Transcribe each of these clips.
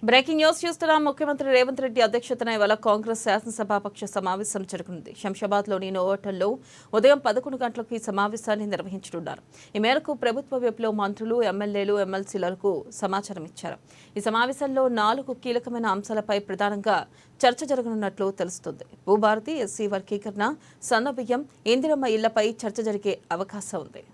Breaking news చూస్తున్నాం. ముఖ్యమంత్రి రేవంత్ రెడ్డి అధ్యక్షతన ఇవాళ కాంగ్రెస్ శాసనసభాపక్ష సమావేశం జరగనుంది. శంషాబాద్లోని నోవోటల్లో ఉదయం 11 గంటలకు ఈ సమావేశాన్ని నిర్వహించనున్నారు. ఈ మేరకు ప్రభుత్వ వైపులో మంత్రులు, ఎమ్మెల్యేలు, ఎమ్మెల్సీలకు సమాచారం ఇచ్చారు. ఈ సమావేశంలో 4 కీలకమైన అంశాలపై ప్రధానంగా చర్చ జరగనున్నట్లు తెలుస్తుంది. భూభారతి, ఎస్సీ వర్గీకరణ, సన్నబియ్యం, ఇందిరమ్మ ఇళ్లపై చర్చ జరిగే అవకాశం ఉంది.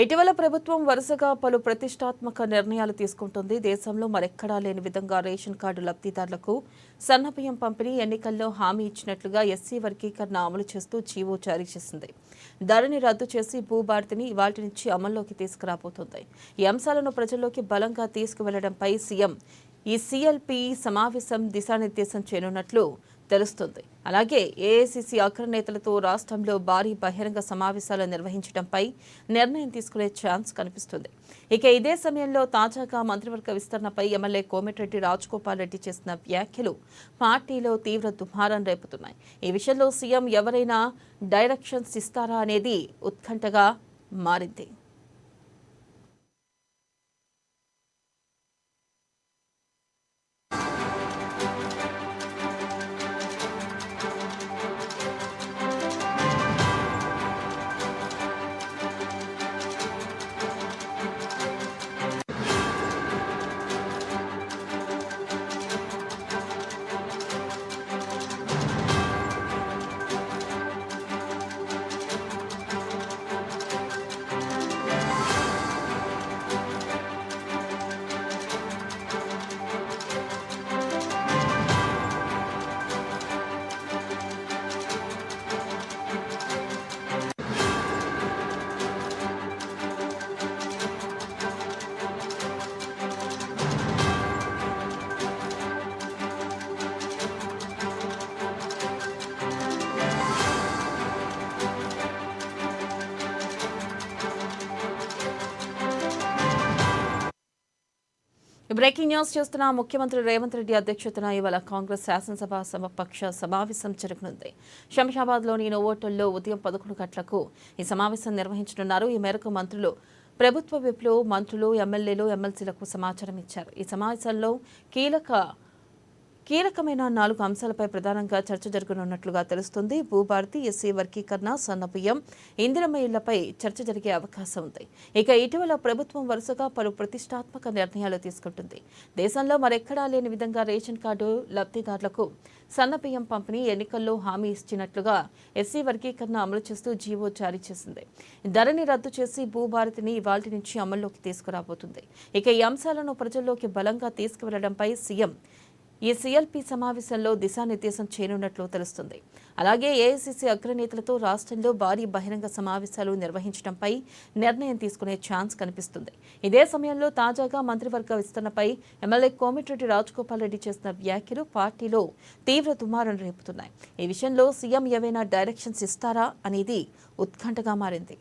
ఇటీవల ప్రభుత్వం వరుసగా పలు ప్రతిష్టాత్మక నిర్ణయాలు తీసుకుంటుంది. దేశంలో మరెక్కడా లేని విధంగా రేషన్ కార్డు లబ్ధిదారులకు సన్నబియ్యం పంపిణీ, ఎన్నికల్లో హామీ ఇచ్చినట్లుగా ఎస్సీ వర్గీకరణ అమలు చేస్తూ జీవో జారీ చేసింది. ధరని రద్దు చేసి భూభారతిని ఇవాళ్టి నుంచి అమల్లోకి తీసుకురాబోతోంది. ఈ అంశాలను ప్రజల్లోకి బలంగా తీసుకువెళ్లడంపై సీఎం ఈ సీఎల్పీ సమావేశం దిశానిర్దేశం చేయనున్నట్లు తెలుస్తుంది. అలాగే ఏఐసీసీ అగ్రనేతలతో రాష్ట్రంలో భారీ బహిరంగ సమావేశాలు నిర్వహించడంపై నిర్ణయం తీసుకునే ఛాన్స్ కనిపిస్తుంది. ఇక ఇదే సమయంలో తాజాగా మంత్రివర్గ విస్తరణపై ఎమ్మెల్యే కోమటిరెడ్డి రాజగోపాల్ రెడ్డి చేసిన వ్యాఖ్యలు పార్టీలో తీవ్ర దుమారం రేపుతున్నాయి. ఈ విషయంలో సీఎం ఎవరైనా డైరెక్షన్స్ ఇస్తారా అనేది ఉత్కంఠగా మారింది. బ్రేకింగ్ న్యూస్ చూస్తున్న ముఖ్యమంత్రి రేవంత్ రెడ్డి అధ్యక్షతన ఇవాళ కాంగ్రెస్ శాసనసభాపక్ష సమావేశం జరగనుంది. శంషాబాద్లోని నోవోటల్లో ఉదయం 11 గంటలకు ఈ సమావేశం నిర్వహించనున్నారు. ఈ మేరకు ప్రభుత్వ విప్లో మంత్రులు, ఎమ్మెల్యేలు, ఎమ్మెల్సీలకు సమాచారం ఇచ్చారు. ఈ సమావేశంలో కీలకమైన 4 అంశాలపై ప్రధానంగా చర్చ జరగనున్నట్లుగా తెలుస్తుంది. భూభారతి, ఎస్సీ వర్గీకరణ, సన్నబియ్యం, ఇందిరమ్మ ఇళ్లపై చర్చ జరిగే అవకాశం ఉంది. ఇక ఇటీవల ప్రభుత్వం వరుసగా పలు ప్రతిష్టాత్మక నిర్ణయాలు తీసుకుంటుంది. దేశంలో మరెక్కడా లేని విధంగా రేషన్ కార్డు లబ్ధిదారులకు సన్నబియ్యం పంపిణీ, ఎన్నికల్లో హామీ ఇచ్చినట్లుగా ఎస్సీ వర్గీకరణ అమలు చేస్తూ జీవో జారీ చేసింది. ధరని రద్దు చేసి భూభారతిని ఇవాళ్టి నుంచి అమల్లోకి తీసుకురాబోతుంది. ఇక ఈ అంశాలను ప్రజల్లోకి బలంగా తీసుకువెళ్లడంపై సీఎం ఈ సీఎల్పీ సమావేశంలో దిశానిర్దేశం చేయనున్నట్లు తెలుస్తుంది. అలాగే ఏఐసీసీ అగ్రనేతలతో రాష్ట్రంలో భారీ బహిరంగ సమావేశాలు నిర్వహించడంపై నిర్ణయం తీసుకునే ఛాన్స్ కనిపిస్తుంది. ఇదే సమయంలో తాజాగా మంత్రివర్గ విస్తరణపై ఎమ్మెల్యే కోమటిరెడ్డి రాజగోపాల్ రెడ్డి చేసిన వ్యాఖ్యలు పార్టీలో తీవ్ర దుమారం రేపుతున్నాయి. ఈ విషయంలో సీఎం ఏవైనా డైరెక్షన్స్ ఇస్తారా అనేది ఉత్కంఠగా మారింది.